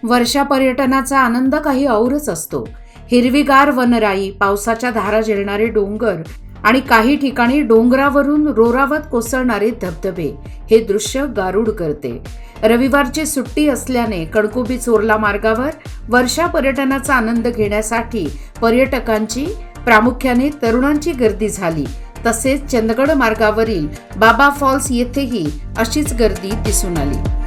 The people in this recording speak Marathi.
वर्षा पर्यटनाचा आनंद काही औरच असतो. हिरवीगार वनराई, पावसाच्या धारा झेलणारे डोंगर आणि काही ठिकाणी डोंगरावरून रोरावत कोसळणारे धबधबे हे दृश्य गारुड करते. रविवारची सुट्टी असल्याने कणकुबी चोरला मार्गावर वर्षा पर्यटनाचा आनंद घेण्यासाठी पर्यटकांची, प्रामुख्याने तरुणांची गर्दी झाली. तसेच चंदगड मार्गावरील बाबा फॉल्स येथेही अशीच गर्दी दिसून आली.